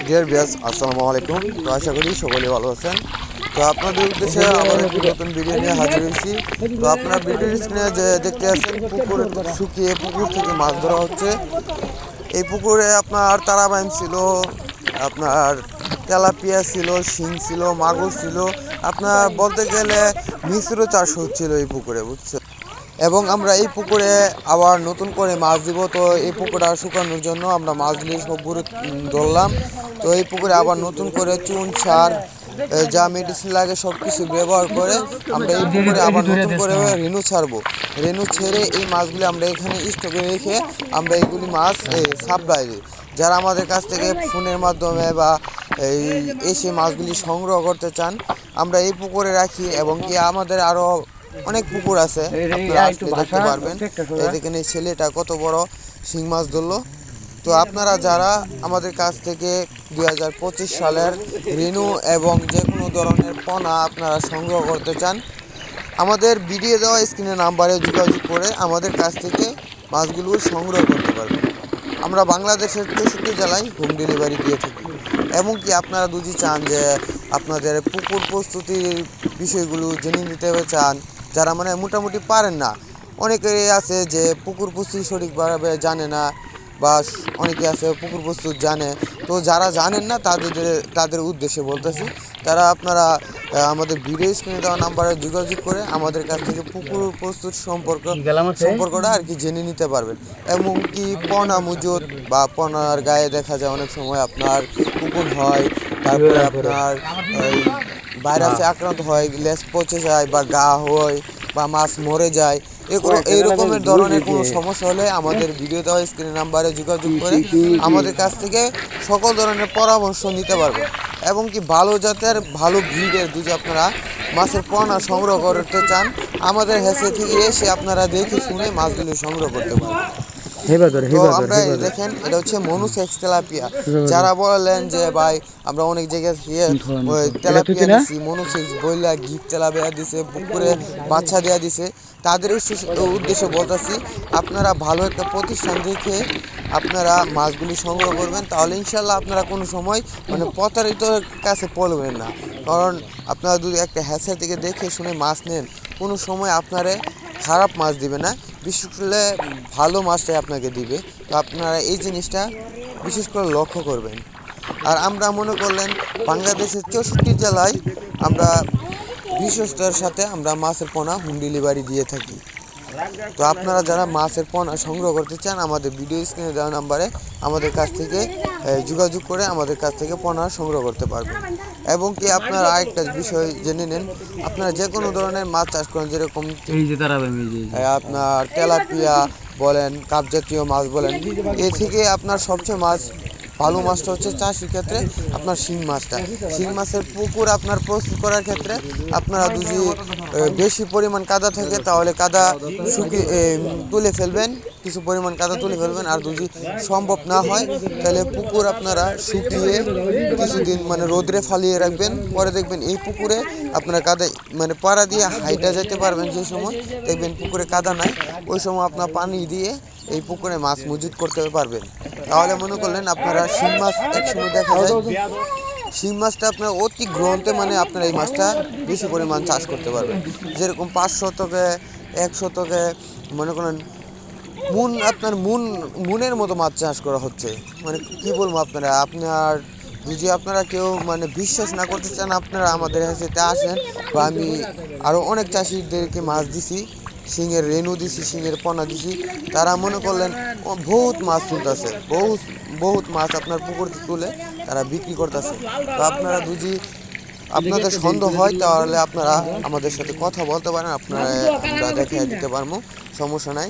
Dear viewers, আসসালামু আলাইকুম। তো আশা করি সকলেই ভালো আছেন। তো আপনাদের উদ্দেশ্যে আবার একটি নতুন ভিডিও নিয়ে হাজির হয়েছি। তো আপনারা ভিডিওর স্ক্রিনে যে দেখতে পাচ্ছেন, পুকুর শুকিয়ে পুকুর থেকে মাছ ধরা হচ্ছে। এই পুকুরে আপনার তারাবাইম ছিল, আপনার তেলাপিয়া ছিল, শিং ছিল, মাগুর ছিল, আপনার বলতে গেলে মিশ্র চাষ হচ্ছিল এই পুকুরে, বুঝছেন। এবং আমরা এই পুকুরে আবার নতুন করে মাছ দিব। তো এই পুকুরটা শুকানোর জন্য আমরা মাছগুলি সবগুলো ধরলাম। তো এই পুকুরে আবার নতুন করে চুন সার যা মেডিসিন লাগে সব কিছু ব্যবহার করে আমরা এই পুকুরে আবার নতুন করে রেনু ছাড়বো। রেনু ছেড়ে এই মাছগুলি আমরা এখানে স্টকে রেখে আমরা এইগুলি মাছ সাপ্লাই দিই। যারা আমাদের কাছ থেকে ফোনের মাধ্যমে বা এসে মাছগুলি সংগ্রহ করতে চান, আমরা এই পুকুরে রাখি। এবং কি আমাদের আরও অনেক পুকুর আছে, আপনারা আসলে দেখতে পারবেন। দেখেন এই ছেলেটা কত বড় শিং মাছ ধরলো। তো আপনারা যারা আমাদের কাছ থেকে 2025 সালের রেনু এবং যে কোনো ধরনের পোনা আপনারা সংগ্রহ করতে চান, আমাদের ভিডিও দেওয়া স্ক্রিনে নাম্বারে যোগাযোগ করে আমাদের কাছ থেকে মাছগুলো সংগ্রহ করতে পারবেন। আমরা বাংলাদেশের 64 জেলায় হোম ডেলিভারি দিয়ে থাকি। এমনকি আপনারা যদি চান যে আপনাদের পুকুর প্রস্তুতির বিষয়গুলো জেনে নিতে চান, যারা মানে মোটামুটি পারেন না, অনেকেই আছে যে পুকুর প্রস্তুতি সঠিকভাবে জানে না, বা অনেকে আছে পুকুর প্রস্তুত জানে। তো যারা জানেন না তাদের উদ্দেশ্যে বলতেছি, তারা আপনারা আমাদের ভিডিও স্ক্রিনে দেওয়া নাম্বারে যোগাযোগ করে আমাদের কাছ থেকে পুকুর প্রস্তুত সম্পর্কটা আর কি জেনে নিতে পারবেন। এমনকি পোনা মজুদ বা পোনার গায়ে দেখা যায় অনেক সময় আপনার পুকুর হয়, তারপরে আপনার ভাইরাসে আক্রান্ত হয়, লেজ পচে যায় বা গা হয় বা মাছ মরে যায়। এই রকমের ধরনের কোনো সমস্যা হলে আমাদের ভিডিও দেওয়া স্ক্রিন নাম্বারে যোগাযোগ করে আমাদের কাছ থেকে সকল ধরনের পরামর্শ নিতে পারবেন। এবং কি ভালো জাতের ভালো ব্রিডের যদি আপনারা মাছের পোনা সংগ্রহ করতে চান, আমাদের হেসে থেকে এসে আপনারা দেখে শুনে মাছগুলি সংগ্রহ করতে পারবেন। তো আমরা দেখেন, এটা হচ্ছে মনুসেক্স তেলাপিয়া। যারা বললেন যে ভাই আমরা অনেক জায়গায় তেলাপিয়া দিছি, মনুসেক্স বইলা গিফট তেলাপিয়া দিছে, পুকুরে বাচ্চা দেওয়া দিছে, তাদের উদ্দেশ্যে বলতেছি আপনারা ভালো একটা প্রতিষ্ঠান দেখে আপনারা মাছগুলি সংগ্রহ করবেন। তাহলে ইনশাল্লাহ আপনারা কোনো সময় মানে প্রতারিতর কাছে পড়বেন না। কারণ আপনারা যদি একটা হ্যাচার থেকে দেখে শুনে মাছ নেন, কোনো সময় আপনারে খারাপ মাছ দিবে না, বিশেষ করে ভালো মাছটাই আপনাকে দিবে। তো আপনারা এই জিনিসটা বিশেষ করে লক্ষ্য করবেন। আর আমরা মনে করলেন বাংলাদেশের 64 জেলায় আমরা বিশ্বস্তর সাথে আমরা মাছের পোনা হোম ডেলিভারি দিয়ে থাকি। তো আপনারা যারা মাছের পোনা সংগ্রহ করতে চান, আমাদের ভিডিও স্ক্রিনে দেওয়া নাম্বারে আমাদের কাছ থেকে যোগাযোগ করে আমাদের কাছ থেকে পোনা সংগ্রহ করতে পারবেন। এবং কি আপনারা আরেকটা বিষয় জেনে নেন, আপনারা যে কোনো ধরনের মাছ চাষ করেন, যেরকম আপনার তেলাপিয়া বলেন, কাপ জাতীয় মাছ বলেন, এ থেকে আপনার সবচেয়ে ভালো মাছটা হচ্ছে চাষের ক্ষেত্রে আপনার শিং মাছটা। শিং মাছের পুকুর আপনার প্রস্তুত করার ক্ষেত্রে আপনারা যদি বেশি পরিমাণ কাদা থাকে তাহলে কাদা তুলে ফেলবেন, কিছু পরিমাণ কাদা তুলে ফেলবেন। আর যদি সম্ভব না হয় তাহলে পুকুর আপনারা শুকিয়ে কিছুদিন মানে রোদরে ফালিয়ে রাখবেন। পরে দেখবেন এই পুকুরে আপনারা কাদা মানে পাড়া দিয়ে হাইটা যেতে পারবেন। যে সময় দেখবেন পুকুরে কাদা নাই, ওই সময় আপনার পানি দিয়ে এই পুকুরে মাছ মজুত করতে পারবেন। তাহলে মনে করলেন আপনারা শিং মাছ একসময় দেখা যায় শিং মাছটা আপনার অতি গ্রন্থে মানে আপনারা এই মাছটা বেশি পরিমাণ চাষ করতে পারবেন। যেরকম 5 শতকে 1 শতকে মনে করেন মুনের মতো মাছ চাষ করা হচ্ছে। মানে কি বলবো আপনার যদি আপনারা কেউ মানে বিশ্বাস না করতে চান, আপনারা আমাদের কাছে আসেন। বা আমি আরও অনেক চাষিদেরকে মাছ দিছি, শিঙের রেনু দিছি, শিঙের পোনা দিছি। তারা মনে করলেন বহুত মাছ তুলতেছে, বহুত মাছ আপনার পুকুর তুলে তারা বিক্রি করতেছে। তো আপনারা যদি আপনাদের সন্দেহ হয় তাহলে আপনারা আমাদের সাথে কথা বলতে পারেন, আপনারা আমরা দেখাই দিতে পারবো, সমস্যা নাই।